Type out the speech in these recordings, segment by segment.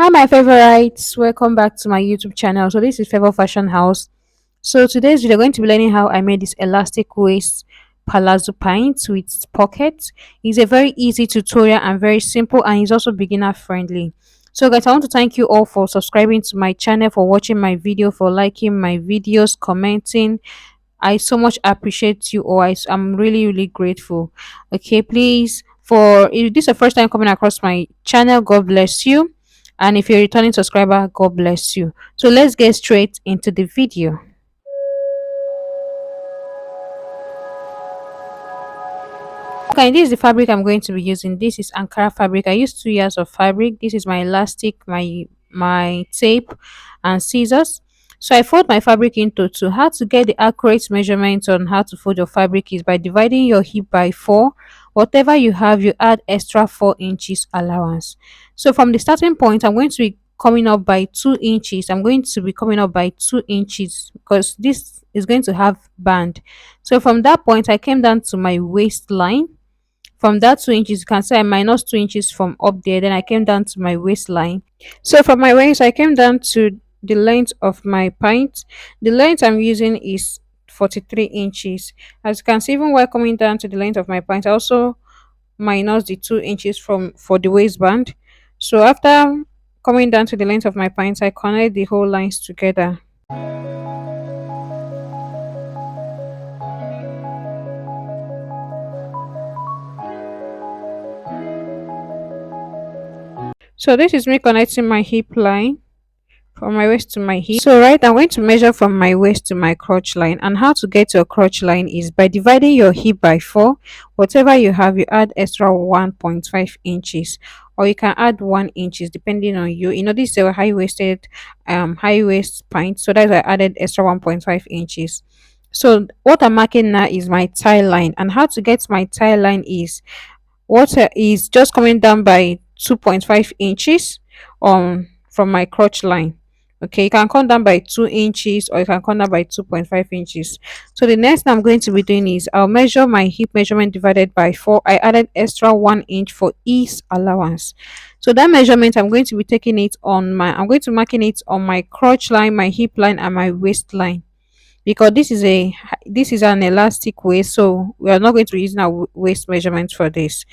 Hi, my favorites. Welcome back to my YouTube channel. So this is Favour Fashion House. So today's video, we're going to be learning how I made this elastic waist palazzo pant with pockets. It's a very easy tutorial and very simple, and it's also beginner friendly. So guys, I want to thank you all for subscribing to my channel, for watching my video, for liking my videos, commenting. I so much appreciate you all. I'm really grateful. Okay, please, for if this is the first time coming across my channel, God bless you. And if you're a returning subscriber, God bless you. So let's get straight into the video. Okay, this is the fabric I'm going to be using. This is Ankara fabric. I used 2 years of fabric. This is my elastic, my tape, and scissors. So I fold my fabric into two. How to get the accurate measurement on how to fold your fabric is by dividing your hip by 4. Whatever you have, you add extra 4 inches allowance. So from the starting point, I'm going to be coming up by 2 inches. I'm going to be coming up by 2 inches because this is going to have band. So from that point, I came down to my waistline. From that 2 inches, you can say I minus 2 inches from up there. Then I came down to my waistline. So from my waist, I came down to the length of my pint. The length I'm using is 43 inches. As you can see, even while coming down to the length of my pint, I also minus the 2 inches from for the waistband. So after coming down to the length of my pint, I connect the whole lines together. So this is me connecting my hip line from my waist to my hip. So right, I'm going to measure from my waist to my crotch line. And how to get your crotch line is by dividing your hip by 4. Whatever you have, you add extra 1.5 inches, or you can add 1 inches depending on you. This is a high waist pint, so that's why I added extra 1.5 inches. So what I'm marking now is my tie line. And how to get my tie line is water is just coming down by 2.5 inches from my crotch line. Okay, you can come down by 2 inches, or you can come down by 2.5 inches. So the next thing I'm going to be doing is I'll measure my hip measurement divided by 4. I added extra 1 inch for ease allowance. So that measurement, I'm going to marking it on my crotch line, my hip line, and my waistline, because this is an elastic waist, so we are not going to be using our waist measurement for this.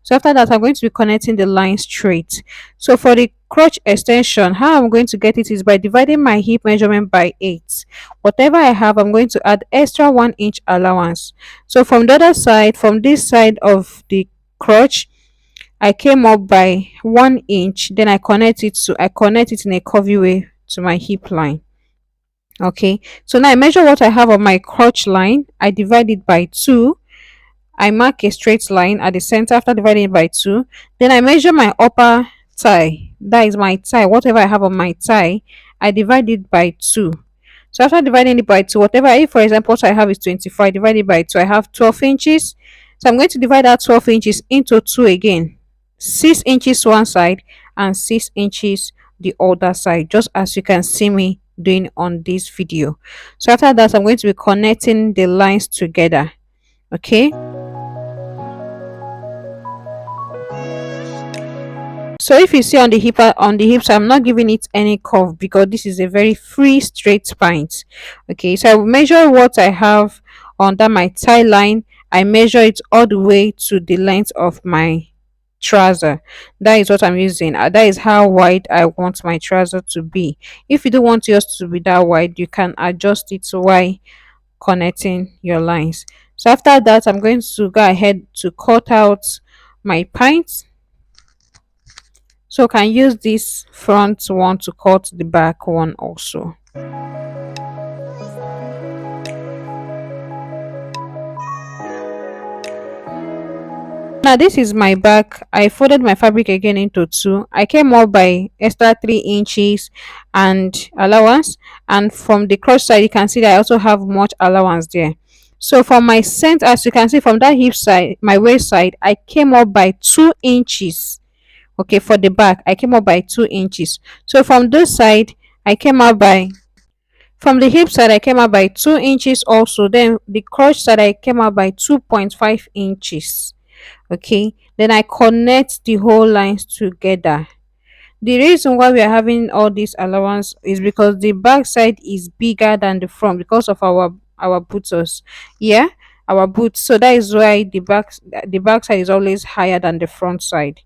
So after that, I'm going to be connecting the line straight. So for the crotch extension, how I'm going to get it is by dividing my hip measurement by 8. Whatever I have, I'm going to add extra 1 inch allowance. So from the other side, from this side of the crotch, I came up by 1 inch, then I connect it in a curvy way to my hip line. Okay, so now I measure what I have on my crotch line. I divide it by 2. I mark a straight line at the center after dividing it by 2. Then I measure my upper thigh. That is my thigh. Whatever I have on my thigh, I divide it by 2. So after dividing it by 2, whatever, if for example what I have is 24, I divide it by 2, I have 12 inches. So I'm going to divide that 12 inches into 2 again. 6 inches one side and 6 inches the other side, just as you can see me doing on this video. So after that, I'm going to be connecting the lines together. Okay, so if you see on the hips, I'm not giving it any curve because this is a very free straight pint. Okay, so I will measure what I have under my tie line. I measure it all the way to the length of my trouser. That is what I'm using. That is how wide I want my trouser to be. If you don't want yours to be that wide, you can adjust it while connecting your lines. So after that, I'm going to go ahead to cut out my pint. So I can use this front one to cut the back one also. Now this is my back. I folded my fabric again into 2. I came up by extra 3 inches and allowance, and from the crotch side you can see that I also have much allowance there. So from my center, as you can see from that hip side, my waist side, I came up by 2 inches. Okay, for the back I came up by 2 inches. So from this side I came up by from the hip side I came up by 2 inches also. Then the crotch side I came up by 2.5 inches. Okay, then I connect the whole lines together. The reason why we are having all this allowance is because the back side is bigger than the front because of our boots. Yeah, our boots. So that is why the back side is always higher than the front side.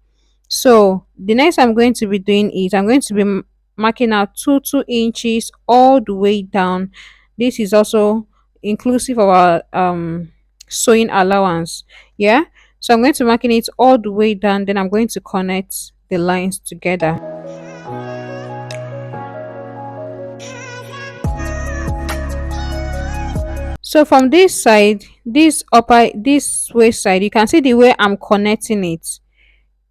So the next I'm going to be doing is I'm going to be marking out 2 inches all the way down. This is also inclusive of our sewing allowance. Yeah. So I'm going to marking it all the way down. Then I'm going to connect the lines together. So from this side, this waist side, you can see the way I'm connecting it.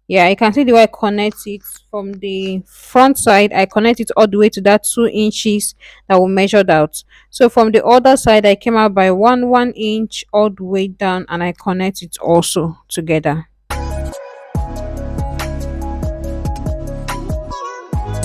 Yeah, I can see the way I connect it from the front side. I connect it all the way to that 2 inches that we measured out. So from the other side, I came out by one inch all the way down, and I connect it also together.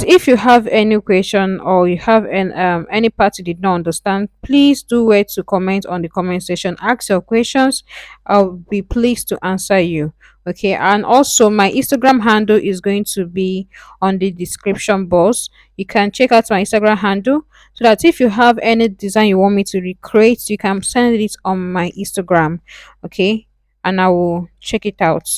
If you have any question or you have any part you did not understand, please do wait to comment on the comment section. Ask your questions. I'll be pleased to answer you. Okay, and also my Instagram handle is going to be on the description box. You can check out my Instagram handle so that if you have any design you want me to recreate, you can send it on my Instagram. Okay, and I will check it out.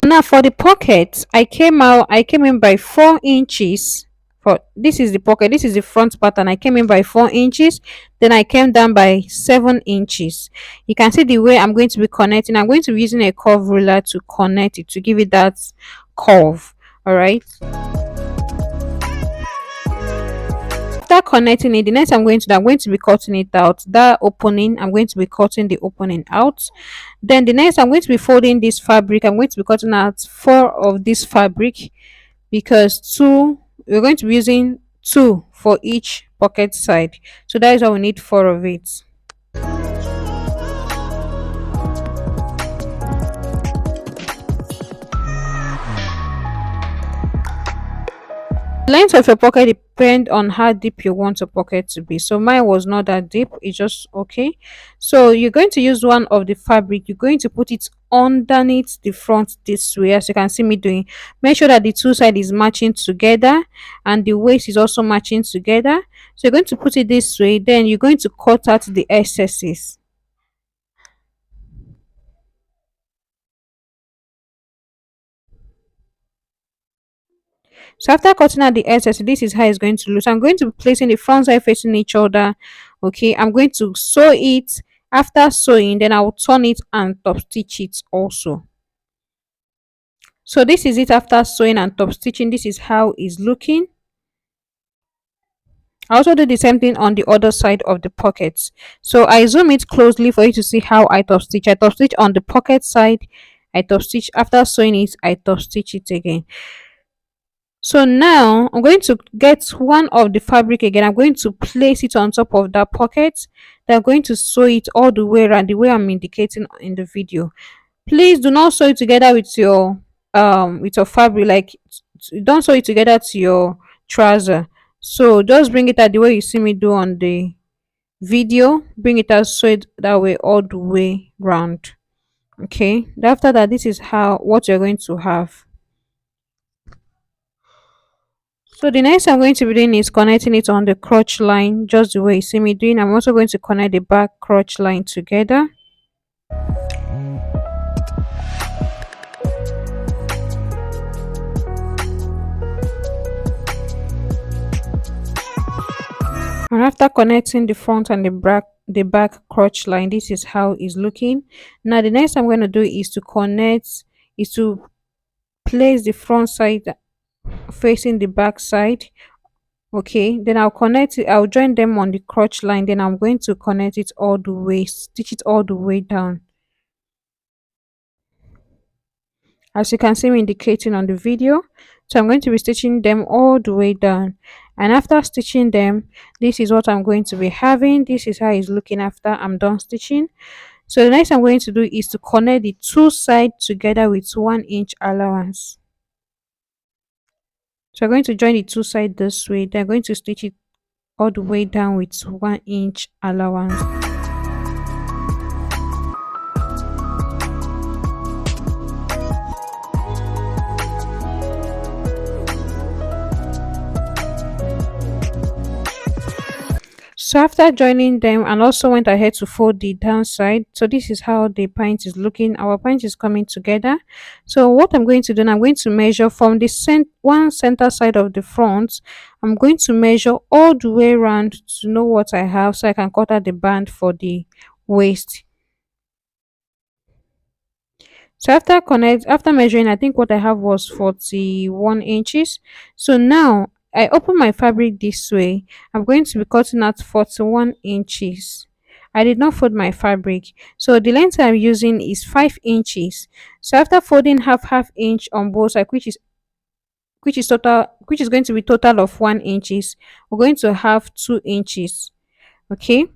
Now for the pocket, I came in by 4 inches. For this is the pocket, this is the front part, and I came in by 4 inches. Then I came down by 7 inches. You can see the way I'm going to be connecting. I'm going to be using a curve ruler to connect it to give it that curve. All right. After connecting it, the next I'm going to be cutting it out. That opening, I'm going to be cutting the opening out. Then the next I'm going to be folding this fabric. I'm going to be cutting out 4 of this fabric because we're going to be using 2 for each pocket side. So that is why we need 4 of it. The length of your pocket depend on how deep you want your pocket to be. So mine was not that deep, it's just okay. So you're going to use one of the fabric, you're going to put it underneath the front this way, as you can see me doing. Make sure that the two side is matching together and the waist is also matching together. So you're going to put it this way, then you're going to cut out the excesses. So after cutting out the excess, this is how it's going to look. So I'm going to be placing the front side facing each other. Okay, I'm going to sew it. After sewing, then I'll turn it and top stitch it also. So this is it after sewing and top stitching. This is how it's looking. I also do the same thing on the other side of the pockets. So I zoom it closely for you to see how I top stitch. I top stitch on the pocket side. I top stitch after sewing it. I top stitch it again. So now I'm going to get one of the fabric again. I'm going to place it on top of that pocket. Then I'm going to sew it all the way around the way I'm indicating in the video. Please do not sew it together with your fabric. Like, don't sew it together to your trouser. So just bring it out the way you see me do on the video. Bring it out, sew it that way all the way round. Okay. After that, this is how what you're going to have. So the next I'm going to be doing is connecting it on the crotch line, just the way you see me doing. I'm also going to connect the back crotch line together. And after connecting the front and the back crotch line, this is how it's looking. Now the next I'm going to do is to place the front side facing the back side. Okay, then I'll join them on the crotch line, then I'm going to connect it all the way, stitch it all the way down, as you can see me indicating on the video. So I'm going to be stitching them all the way down, and after stitching them, this is what I'm going to be having. This is how it's looking after I'm done stitching. So the next I'm going to do is to connect the two sides together with 1 inch allowance. So I'm going to join the two sides this way, then I'm going to stitch it all the way down with 1 inch allowance. So after joining them and also went ahead to fold the downside. So this is how the pint is looking. Our pint is coming together. So what I'm going to do now, I'm going to measure from the one center side of the front. I'm going to measure all the way around to know what I have so I can cut out the band for the waist. So after measuring, I think what I have was 41 inches. So now I open my fabric this way. I'm going to be cutting out 41 inches. I did not fold my fabric. So the length I'm using is 5 inches. So after folding half inch on both sides, which is going to be total of 1 inches, we're going to have 2 inches. Okay.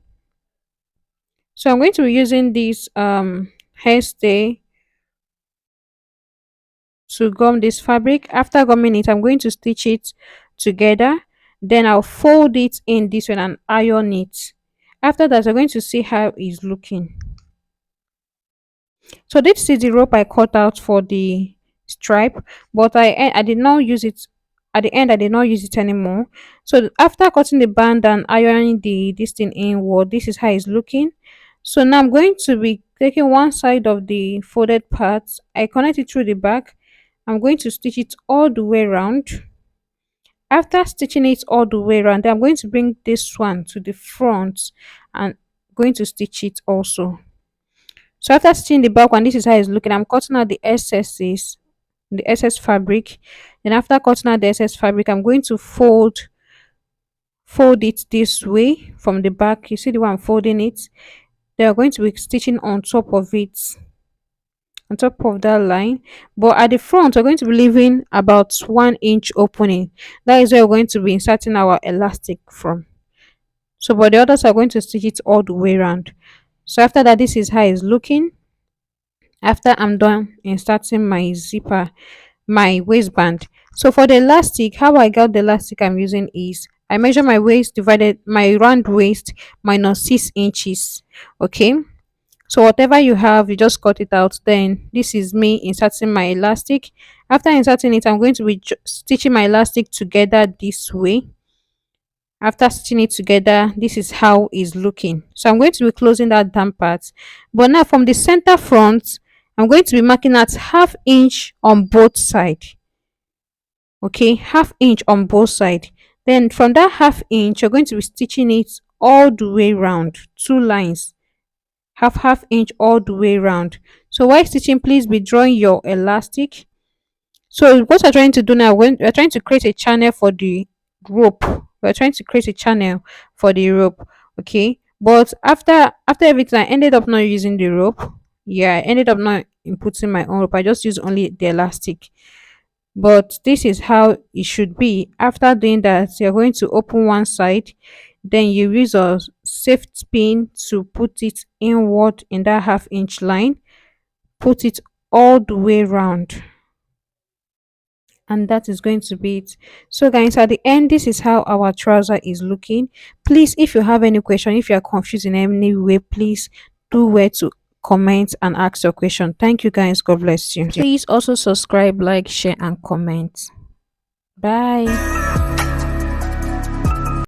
So I'm going to be using this hairstay to gum this fabric. After gumming it, I'm going to stitch it together. Then I'll fold it in this one and iron it. After that, we're going to see how it's looking. So this is the rope I cut out for the stripe, but I did not use it at the end. I did not use it anymore. So after cutting the band and ironing this thing inward, this is how it's looking. So now I'm going to be taking one side of the folded part. I connect it through the back. I'm going to stitch it all the way around. After stitching it all the way around, I'm going to bring this one to the front and going to stitch it also. So after stitching the back one, this is how it's looking. I'm cutting out the excesses, the excess fabric. Then after cutting out the excess fabric, I'm going to fold it this way from the back. You see the way I'm folding it. They are going to be stitching on top of it, on top of that line, but at the front we're going to be leaving about 1 inch opening. That is where we're going to be inserting our elastic from. So but the others are going to stitch it all the way around. So after that, this is how it's looking after I'm done inserting my zipper, my waistband. So for the elastic, how I got the elastic I'm using is I measure my waist divided my round waist minus 6 inches. Okay, so whatever you have, you just cut it out. Then this is me inserting my elastic. After inserting it, I'm going to be stitching my elastic together this way. After stitching it together, this is how it's looking. So I'm going to be closing that down part. But now from the center front, I'm going to be marking out half inch on both sides. Okay, half inch on both sides. Then from that half inch, you're going to be stitching it all the way around, two lines, half inch all the way around. So while stitching, please be drawing your elastic. So what we're trying to do now, when we're trying to create a channel for the rope, we're trying to create a channel for the rope. Okay, but after everything, I ended up not using the rope. Yeah, I ended up not inputting my own rope. I just use only the elastic. But this is how it should be. After doing that, you're going to open one side, then you use a safety pin to put it inward in that half inch line, put it all the way around, and that is going to be it. So guys, at the end, this is how our trouser is looking. Please, if you have any question, if you are confused in any way, please do where to comment and ask your question. Thank you guys, god bless you. Please also subscribe, like, share and comment. Bye.